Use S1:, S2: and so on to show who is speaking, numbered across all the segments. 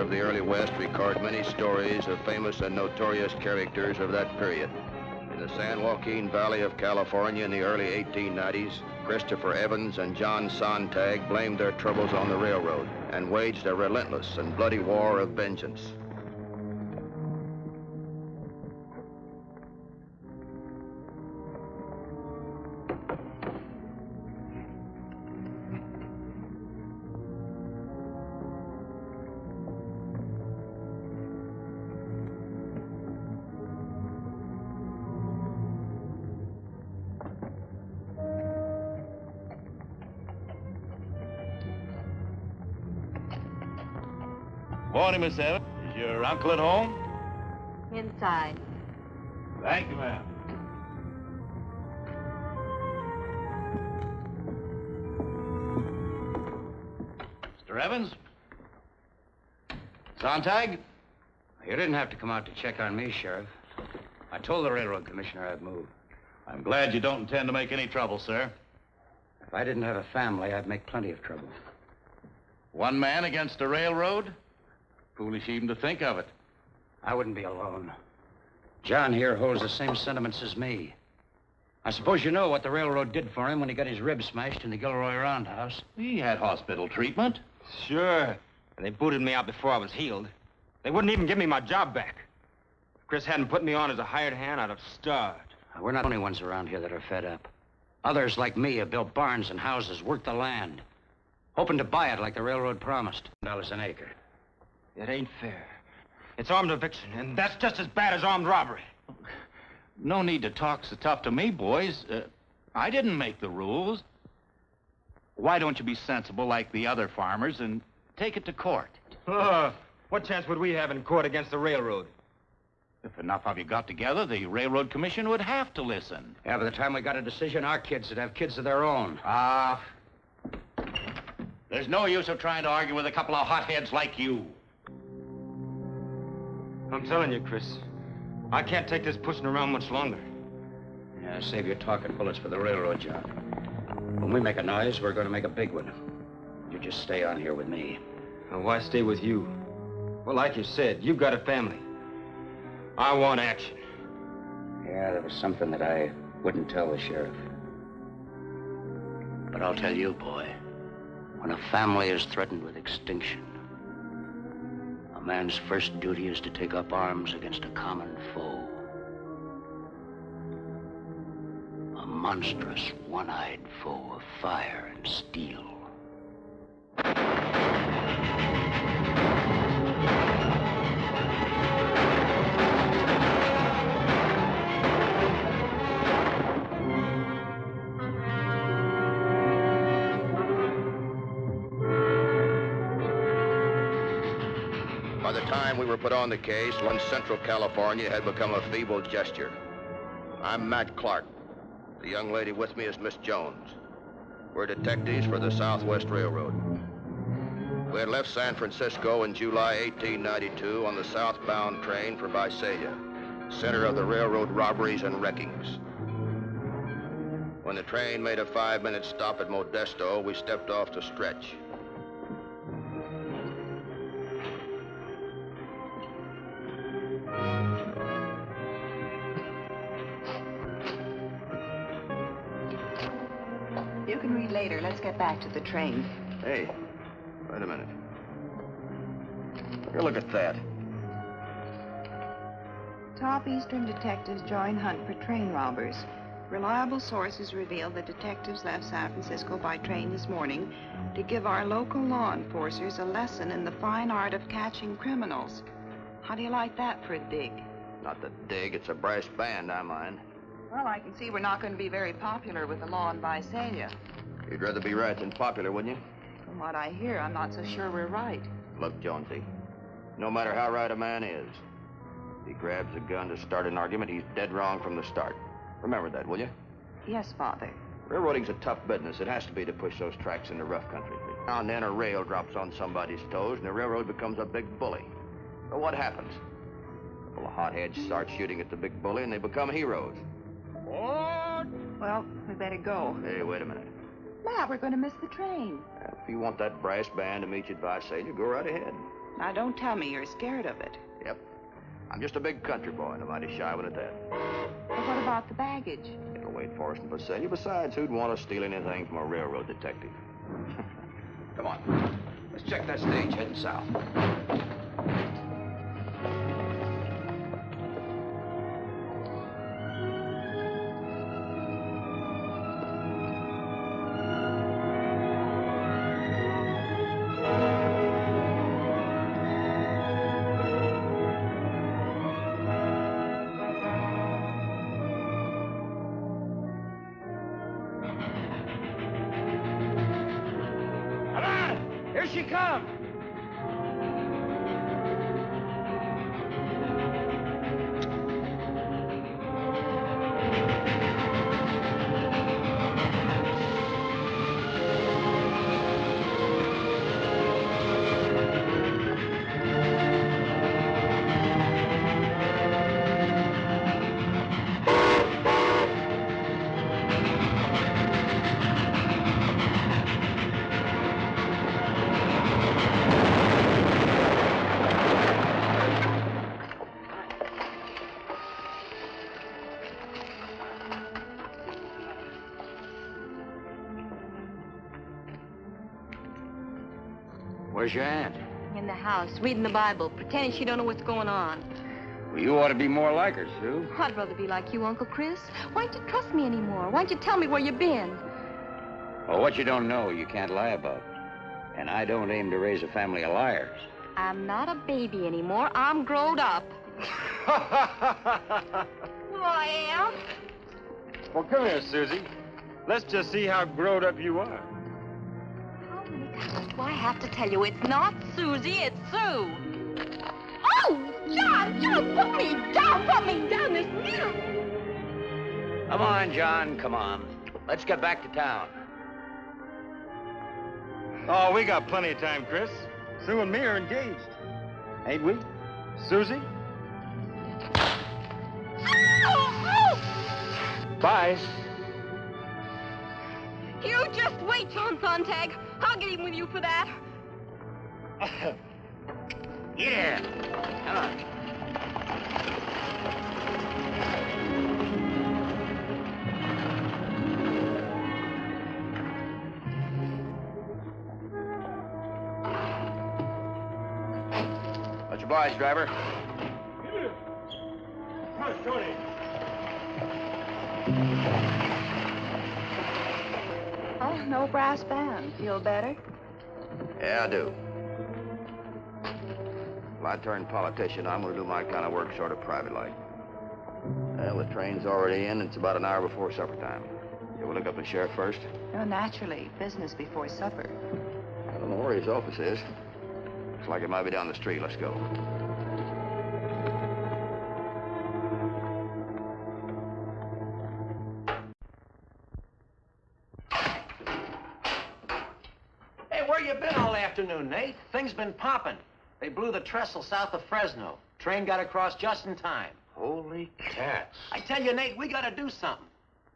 S1: of the early West record many stories of famous and notorious characters of that period. In the San Joaquin Valley of California in the early 1890s, Christopher Evans and John Sontag blamed their troubles on the railroad and waged a relentless and bloody war of vengeance.
S2: Morning, Miss Evans. Is your uncle at home?
S3: Inside.
S2: Thank you, ma'am. Mr. Evans? Sontag?
S4: You didn't have to come out to check on me, Sheriff. I told the railroad commissioner I'd move.
S2: I'm glad you don't intend to make any trouble, sir.
S4: If I didn't have a family, I'd make plenty of trouble.
S2: One man against the railroad? Foolish even to think of it.
S4: I wouldn't be alone. John here holds the same sentiments as me. I suppose you know what the railroad did for him when he got his ribs smashed in the Gilroy roundhouse.
S2: He had hospital treatment.
S5: Sure. And they booted me out before I was healed. They wouldn't even give me my job back. If Chris hadn't put me on as a hired hand, I'd have starved.
S4: We're not the only ones around here that are fed up. Others like me have built barns and houses, worked the land, hoping to buy it like the railroad promised. $1 an acre.
S5: It ain't fair. It's armed eviction, and that's just as bad as armed robbery.
S2: No need to talk so tough to me, boys. I didn't make the rules. Why don't you be sensible like the other farmers and take it to court?
S5: What chance would we have in court against the railroad?
S2: If enough of you got together, the Railroad Commission would have to listen.
S4: Yeah, by the time we got a decision, our kids would have kids of their own.
S2: There's no use of trying to argue with a couple of hotheads like you.
S5: I'm telling you, Chris, I can't take this pushing around much longer.
S4: Yeah, save your talking bullets for the railroad, John. When we make a noise, we're going to make a big one. You just stay on here with me.
S5: Now, why stay with you? Well, like you said, you've got a family. I want action.
S4: Yeah, there was something that I wouldn't tell the sheriff. But I'll tell you, boy, when a family is threatened with extinction, a man's first duty is to take up arms against a common foe. A monstrous, one-eyed foe of fire and steel.
S1: By the time we were put on the case, one Central California had become a feeble gesture. I'm Matt Clark. The young lady with me is Miss Jones. We're detectives for the Southwest Railroad. We had left San Francisco in July 1892 on the southbound train for Visalia, center of the railroad robberies and wreckings. When the train made a 5-minute stop at Modesto, we stepped off to stretch.
S3: You can read later. Let's get back to the train.
S1: Hey, wait a minute. Here, look at that.
S3: Top Eastern detectives join hunt for train robbers. Reliable sources reveal the detectives left San Francisco by train this morning to give our local law enforcers a lesson in the fine art of catching criminals. How do you like that for a dig?
S1: Not the dig, it's a brass band, I mind.
S3: Well, I can see we're not going to be very popular with the law in Visalia.
S1: You'd rather be right than popular, wouldn't you?
S3: From what I hear, I'm not so sure we're right.
S1: Look, Jonesy, no matter how right a man is, if he grabs a gun to start an argument, he's dead wrong from the start. Remember that, will you?
S3: Yes, Father.
S1: Railroading's a tough business. It has to be to push those tracks into rough country. Now and then a rail drops on somebody's toes and the railroad becomes a big bully. But what happens? A couple of hotheads start shooting at the big bully and they become heroes.
S3: Well, we better go.
S1: Hey, wait a minute.
S3: Matt, we're going to miss the train.
S1: If you want that brass band to meet you at Visalia, go right ahead.
S3: Now, don't tell me you're scared of it.
S1: Yep. I'm just a big country boy, and a mighty shy one at that.
S3: But what about the baggage?
S1: It'll wait for us in Visalia. Besides, who'd want to steal anything from a railroad detective? Come on. Let's check that stage heading south.
S4: Here she comes! Where's your aunt?
S6: In the house, reading the Bible, pretending she don't know what's going on.
S4: Well, you ought to be more like her, Sue.
S6: I'd rather be like you, Uncle Chris. Why don't you trust me anymore? Why don't you tell me where you've been?
S4: Well, what you don't know, you can't lie about. And I don't aim to raise a family of liars.
S6: I'm not a baby anymore. I'm growed up. Well, I am.
S5: Well, come here, Susie. Let's just see how growed up you are.
S6: How many times do I have to tell you it's not Susie, it's Sue? Oh, John, put me down this mirror.
S4: Come on, John, come on. Let's get back to town.
S5: Oh, we got plenty of time, Chris. Sue and me are engaged. Ain't we? Susie? Bye.
S6: You just wait, John Sontag. I'll get even with you for that.
S4: Yeah. Come on.
S1: Much obliged, driver.
S5: Come on, Tony.
S3: Oh, no brass band. Feel better?
S1: Yeah, I do. If I turn politician, I'm going to do my kind of work sort of private-like. Well, the train's already in. It's about an hour before supper time. You want to look up the sheriff first?
S3: No, naturally. Business before supper.
S1: I don't know where his office is. Looks like it might be down the street. Let's go.
S7: Hey, where you been all afternoon, Nate? Things been popping. They blew the trestle south of Fresno. Train got across just in time.
S1: Holy cats.
S7: I tell you, Nate, we gotta do something.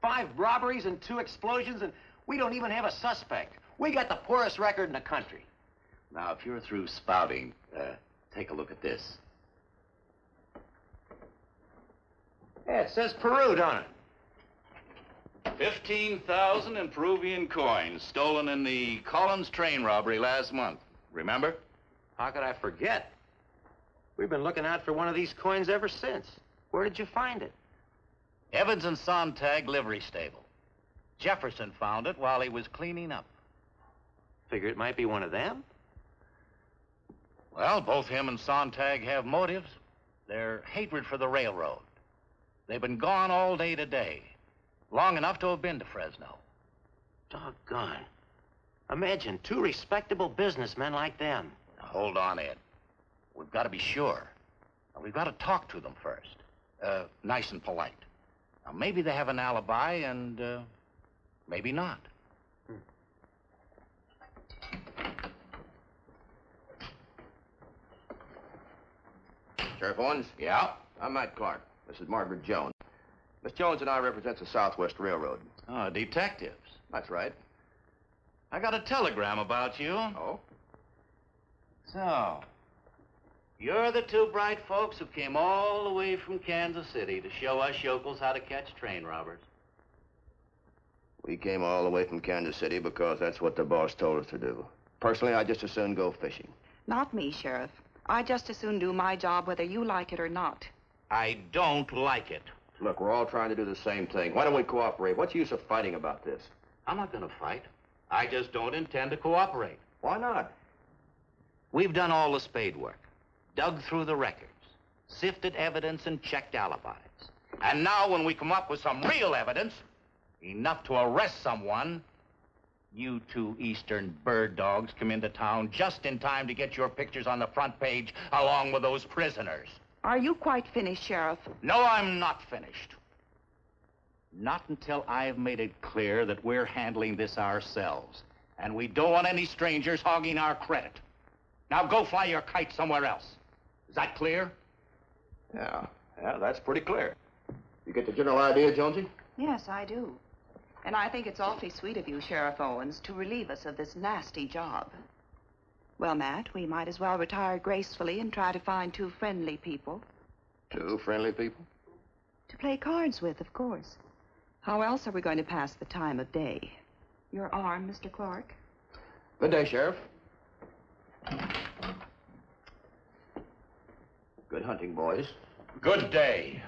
S7: 5 robberies and 2 explosions, and we don't even have a suspect. We got the poorest record in the country.
S8: Now, if you're through spouting, take a look at this.
S7: Yeah, it says Peru, don't it?
S2: 15,000 in Peruvian coins stolen in the Collins train robbery last month. Remember?
S7: How could I forget? We've been looking out for one of these coins ever since. Where did you find it?
S2: Evans and Sontag livery stable. Jefferson found it while he was cleaning up.
S7: Figure it might be one of them.
S2: Well, both him and Sontag have motives. Their hatred for the railroad. They've been gone all day today. Long enough to have been to Fresno.
S7: Doggone. Imagine 2 respectable businessmen like them.
S2: Now, hold on, Ed. We've got to be sure. And we've got to talk to them first. Nice and polite. Now, maybe they have an alibi and, maybe not.
S1: Sheriff Owens?
S2: Yeah?
S1: I'm Matt Clark. This is Margaret Jones. Miss Jones and I represent the Southwest Railroad.
S2: Oh, detectives.
S1: That's right.
S2: I got a telegram about you.
S1: Oh?
S2: So,
S9: You're the two bright folks who came all the way from Kansas City to show us yokels how to catch train robbers.
S1: We came all the way from Kansas City because that's what the boss told us to do. Personally, I'd just as soon go fishing.
S3: Not me, Sheriff. I'd just as soon do my job whether you like it or not.
S2: I don't like it.
S1: Look, we're all trying to do the same thing. Why don't we cooperate? What's the use of fighting about this?
S9: I'm not gonna fight. I just don't intend to cooperate.
S1: Why not?
S2: We've done all the spade work, dug through the records, sifted evidence and checked alibis. And now when we come up with some real evidence, enough to arrest someone, you two Eastern bird dogs come into town just in time to get your pictures on the front page along with those prisoners.
S3: Are you quite finished, Sheriff?
S2: No, I'm not finished. Not until I've made it clear that we're handling this ourselves. And we don't want any strangers hogging our credit. Now go fly your kite somewhere else. Is that clear?
S1: Yeah, that's pretty clear. You get the general idea, Jonesy?
S3: Yes, I do. And I think it's awfully sweet of you, Sheriff Owens, to relieve us of this nasty job. Well, Matt, we might as well retire gracefully and try to find two friendly people.
S1: Two friendly people?
S3: To play cards with, of course. How else are we going to pass the time of day? Your arm, Mr. Clark?
S1: Good day, Sheriff. Good hunting, boys.
S2: Good day.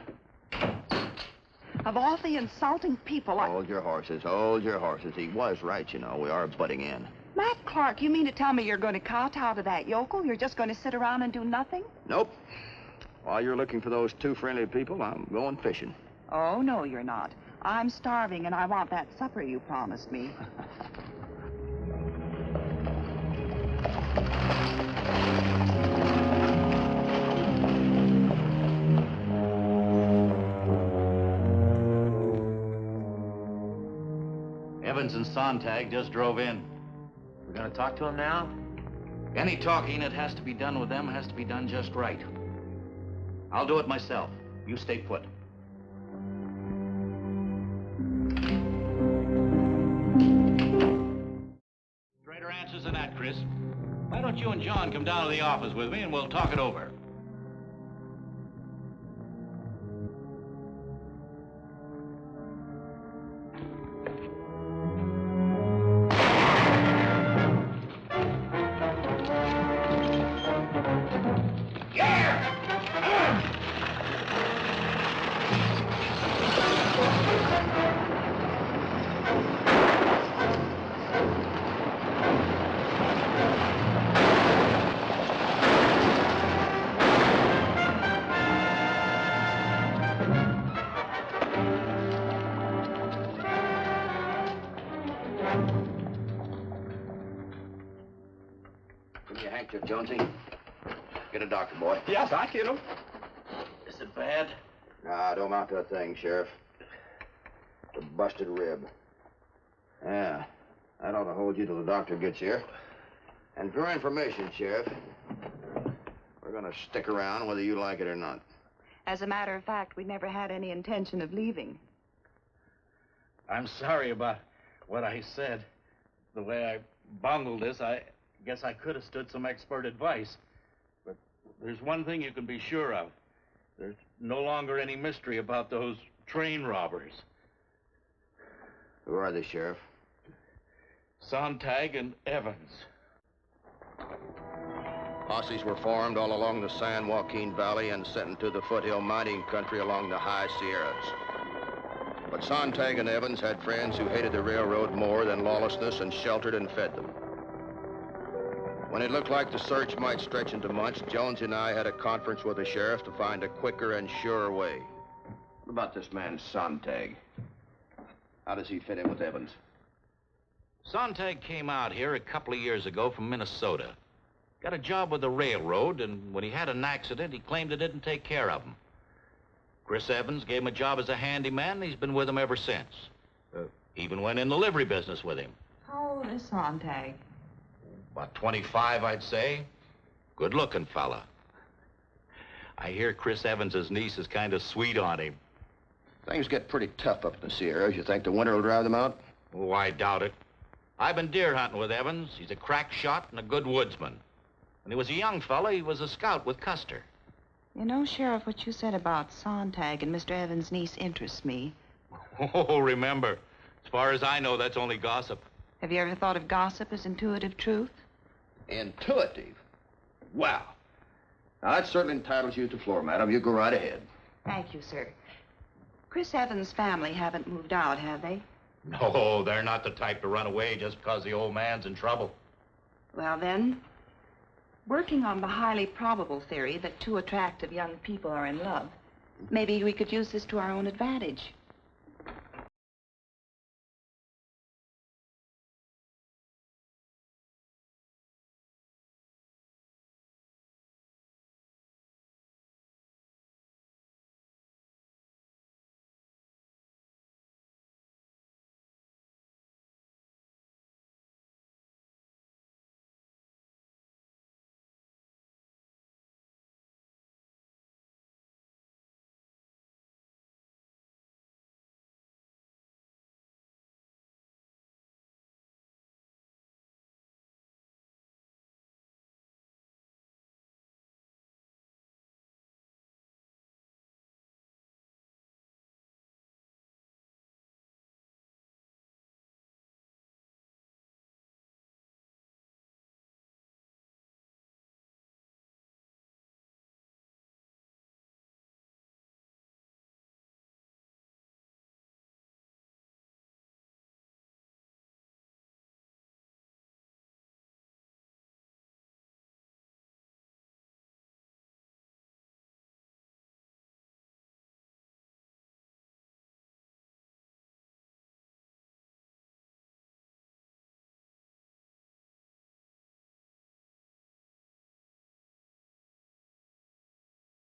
S3: Of all the insulting people,
S1: Hold your horses, hold your horses. He was right, you know. We are butting in.
S3: Matt Clark, you mean to tell me you're going to kowtow to that yokel? You're just going to sit around and do nothing?
S1: Nope. While you're looking for those two friendly people, I'm going fishing.
S3: Oh, no, you're not. I'm starving, and I want that supper you promised me.
S2: Evans and Sontag just drove in.
S7: We're gonna talk to him now?
S2: Any talking that has to be done with them has to be done just right. I'll do it myself. You stay put. Straighter answers than that, Chris. Why don't you and John come down to the office with me and we'll talk it over?
S1: Jonesy, get a doctor, boy.
S7: Yes, I get him.
S2: Is it bad?
S1: Nah, don't amount to a thing, Sheriff. It's a busted rib. Yeah, that ought to hold you till the doctor gets here. And for your information, Sheriff, we're gonna stick around whether you like it or not.
S3: As a matter of fact, we never had any intention of leaving.
S2: I'm sorry about what I said. The way I bungled this, I guess I could have stood some expert advice. But there's one thing you can be sure of. There's no longer any mystery about those train robbers.
S1: Who are they, Sheriff?
S2: Sontag and Evans.
S1: Posses were formed all along the San Joaquin Valley and sent into the foothill mining country along the high Sierras. But Sontag and Evans had friends who hated the railroad more than lawlessness and sheltered and fed them. When it looked like the search might stretch into months, Jones and I had a conference with the sheriff to find a quicker and surer way. What about this man, Sontag? How does he fit in with Evans?
S2: Sontag came out here a couple of years ago from Minnesota. Got a job with the railroad, and when he had an accident, he claimed it didn't take care of him. Chris Evans gave him a job as a handyman, and he's been with him ever since. Even went in the livery business with him.
S3: How old is Sontag?
S2: About 25, I'd say. Good-looking fella. I hear Chris Evans's niece is kind of sweet on him.
S1: Things get pretty tough up in the Sierras. You think the winter will drive them out?
S2: Oh, I doubt it. I've been deer hunting with Evans. He's a crack shot and a good woodsman. When he was a young fellow, he was a scout with Custer.
S3: You know, Sheriff, what you said about Sontag and Mr. Evans' niece interests me.
S2: Oh, remember, as far as I know, that's only gossip.
S3: Have you ever thought of gossip as intuitive truth?
S1: Intuitive? Wow. Now, that certainly entitles you to the floor, madam. You go right ahead.
S3: Thank you, sir. Chris Evans' family haven't moved out, have they?
S2: No, they're not the type to run away just because the old man's in trouble.
S3: Well, then, working on the highly probable theory that two attractive young people are in love, maybe we could use this to our own advantage.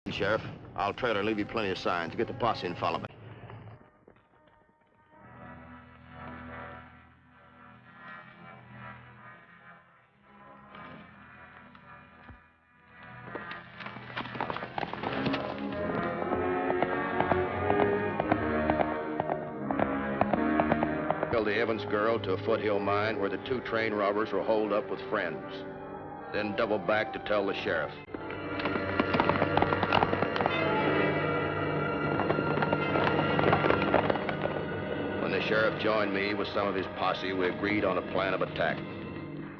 S1: Sheriff, I'll trailer and leave you plenty of signs. Get the posse and follow me. The Evans girl to a foothill mine where the two train robbers were holed up with friends. Then double back to tell the sheriff. When the sheriff joined me with some of his posse, we agreed on a plan of attack.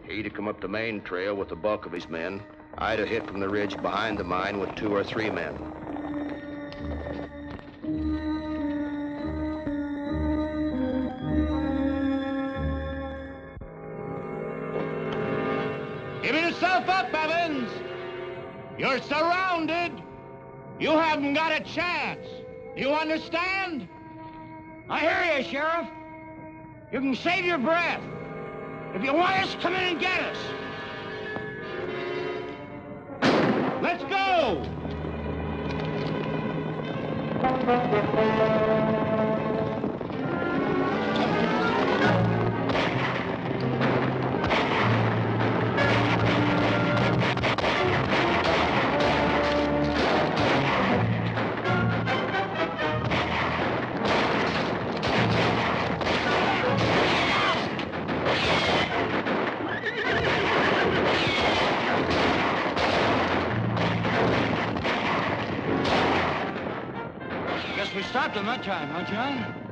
S1: He to come up the main trail with the bulk of his men. I to hit from the ridge behind the mine with 2 or 3 men.
S2: Give yourself up, Evans! You're surrounded! You haven't got a chance! You understand?
S4: I hear you, Sheriff. You can save your breath. If you want us, come in and get us.
S2: Let's go!
S4: Guess we stopped him that time, huh, John?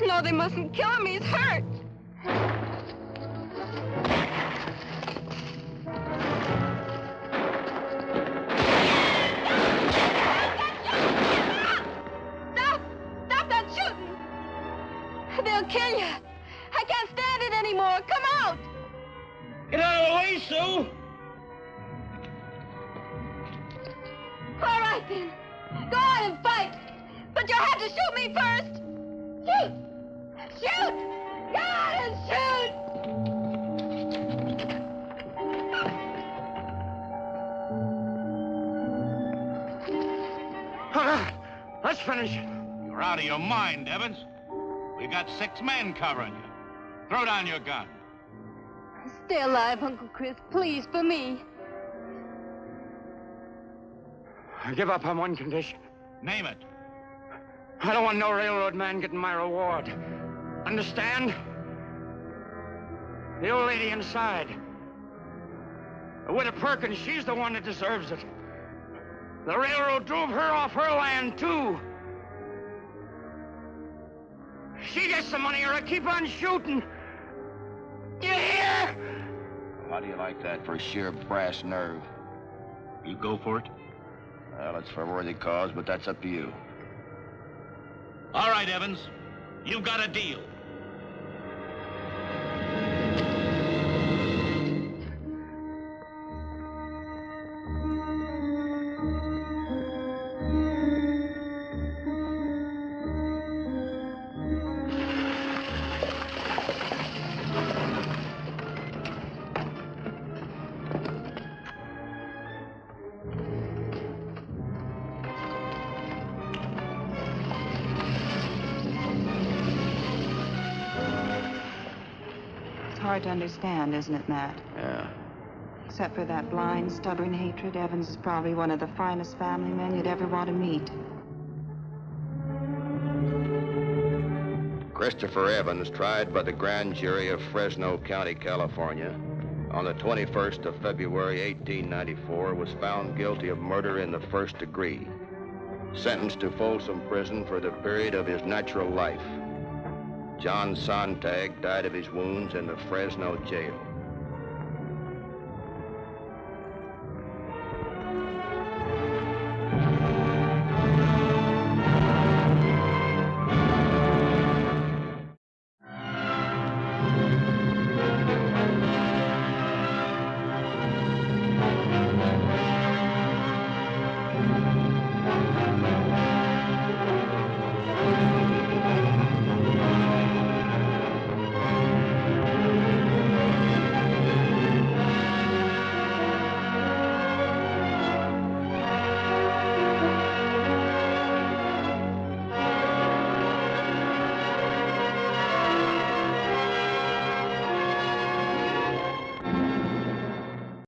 S6: No, they mustn't kill him. He's hurt. Stop that shooting. They'll kill you. I can't stand it anymore. Come out.
S4: Get out of the way, Sue!
S6: All right, then. Go on and fight. But you'll have to shoot me first. Shoot! Shoot! Go on and shoot!
S4: All right, let's finish it.
S2: You're out of your mind, Evans. We got 6 men covering you. Throw down your gun.
S6: Stay alive, Uncle Chris. Please, for me.
S4: I give up on one condition.
S2: Name it.
S4: I don't want no railroad man getting my reward. Understand? The old lady inside. The widow Perkins, she's the one that deserves it. The railroad drove her off her land, too. She gets the money or I keep on shooting. You hear?
S1: How do you like that for sheer brass nerve?
S2: You go for it?
S1: Well, it's for a worthy cause, but that's up to you.
S2: All right, Evans. You've got a deal.
S3: Hard to understand, isn't it, Matt?
S1: Yeah.
S3: Except for that blind, stubborn hatred, Evans is probably one of the finest family men you'd ever want to meet.
S1: Christopher Evans, tried by the grand jury of Fresno County, California, on the 21st of February, 1894, was found guilty of murder in the first degree, sentenced to Folsom Prison for the period of his natural life. John Sontag died of his wounds in the Fresno jail.